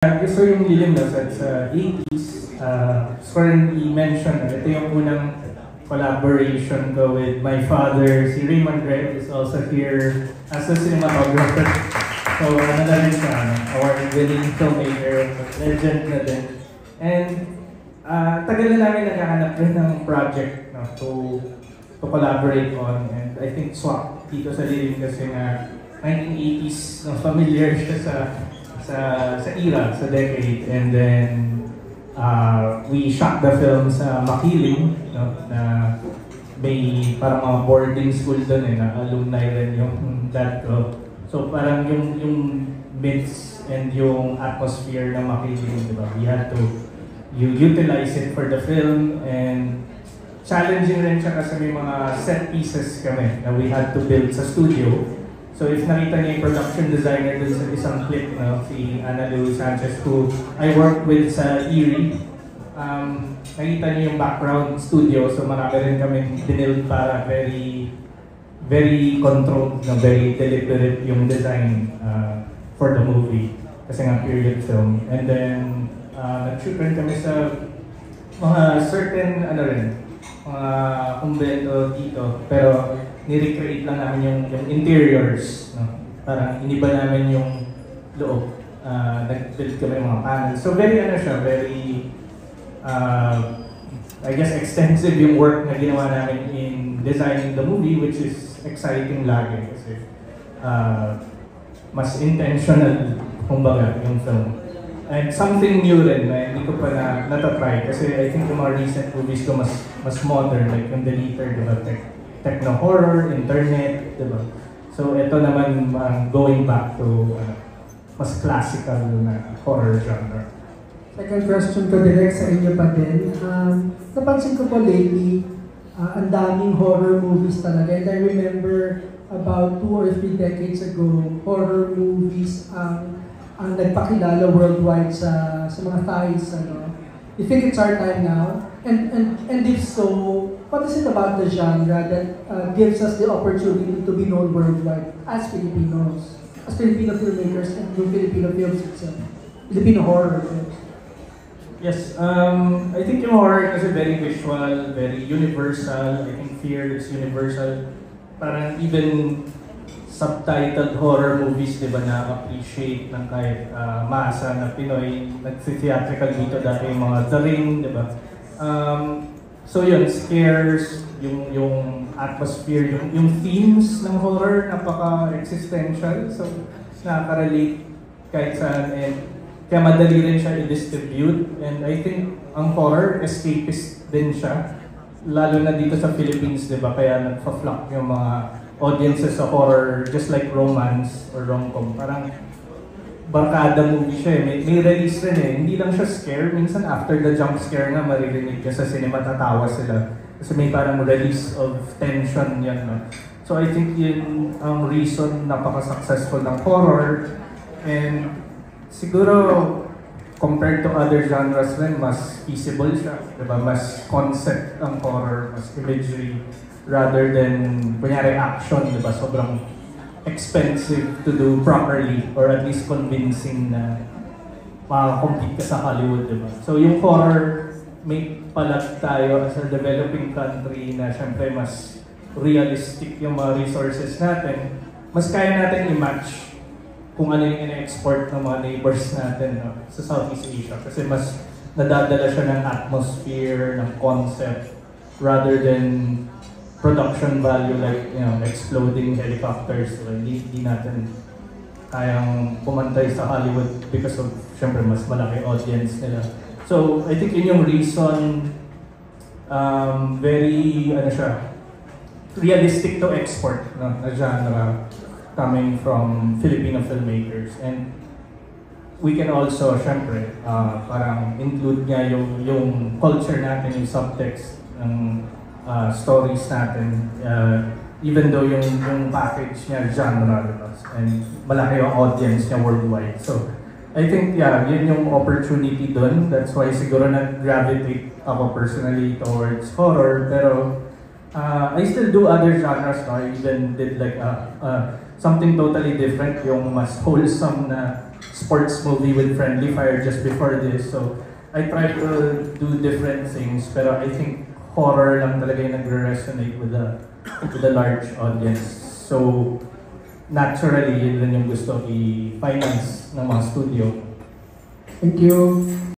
Gusto yung lilim na sa 80s, currently mentioned, ito yung unang collaboration ko with my father. Si Raymond Red is also here as a cinematographer. So ano na rin siya, award-winning filmmaker, legend na din. And tagal na namin naghahanap rin ng project to collaborate on. And I think swak dito sa lilim kasi nga 1980s, familiar siya sa era, sa decade, and then we shot the film sa Makiling, na may parang mga boarding school doon na alumni rin yung dad ko. So parang yung myths and yung atmosphere ng Makiling, diba? We had to utilize it for the film, and challenging rin siya kasi may mga set pieces kami na we had to build sa studio. So if nakita niyo yung production designer dun sa isang clip, si Ana Lou Sanchez, who I work with sa Erie, nakita niyo yung background studio, so marami rin kami binild para very controlled, very deliberate yung design for the movie, kasi nga period film. And then, nag-shoot rin kami sa mga certain, mga kumbento dito, pero ni-recreate lang namin yung interiors, parang iniba namin yung loob. Nag-build kami ng mga panels. So very very I guess extensive yung work na ginawa namin in designing the movie, which is exciting lagi kasi mas intentional, kumbaga, yung film. And something new rin na hindi ko pa natatry kasi I think yung mga recent movies ko mas modern, like yung Deleter, diba? Techno-horror, internet, diba? So ito naman going back to mas classical na horror genre. Second question ko direct sa inyo pa din. Napansin ko po lately, ang daming horror movies talaga. And I remember about 2 or 3 decades ago, horror movies ang nagpakilala worldwide sa mga Thais. You think it's our time now? And if so, what is it about the genre that gives us the opportunity to be known worldwide as Filipinos, as Filipino filmmakers, and yung Filipino films itself, Filipino horror films? Yes, I think yung horror is very visual, very universal. I think fear is universal. Parang even subtitled horror movies, diba, na-appreciate ng kahit masa na Pinoy, nag-theatrical dito dati yung mga The Ring, diba? So yun, scares, yung atmosphere, yung themes ng horror, napaka-existential. So nakaka-relate kahit saan, and kaya madali rin siya i-distribute. And I think ang horror, escapist din siya. Lalo na dito sa Philippines, diba? Kaya nagpa-flock yung mga audiences sa horror, just like romance or rom-com. Parang barkada movie siya eh. May release rin eh. Hindi lang siya scare. Minsan after the jump scare nga, maririnig ka sa cinema, tatawa sila. Kasi may parang release of tension yan. No? So I think yun ang reason napaka-successful ng horror. And siguro, compared to other genres rin, mas feasible siya. Diba? Mas concept ang horror, mas imagery, rather than, kunyari, action. Diba? Sobrang expensive to do properly, or at least convincing na makakompete ka sa Hollywood, diba? So yung horror, may palag tayo as a developing country na syempre mas realistic yung mga resources natin. Mas kaya natin i-match kung ano yung ina-export ng mga neighbors natin, no, sa Southeast Asia. Kasi mas nadadala siya ng atmosphere, ng concept, rather than production value like, exploding helicopters. So, hindi natin kayang pumantay sa Hollywood because of, syempre, mas malaki audience nila. So, I think yun yung reason, very, realistic to export, no, na genre coming from Filipino filmmakers. And we can also, syempre, parang include nga yung culture natin, yung subtext ng stories natin, even though yung package niya genre, and malaki yung audience niya worldwide. So I think yun yung opportunity dun. That's why siguro nag-gravitate ako personally towards horror. Pero I still do other genres. I even did like something totally different, yung mas wholesome na sports movie with Friendly Fire just before this. So I try to do different things, pero I think horror lang talaga yung nagre-resonate with the large audience. So naturally, yun rin yung gusto i-finance ng mga studio. Thank you.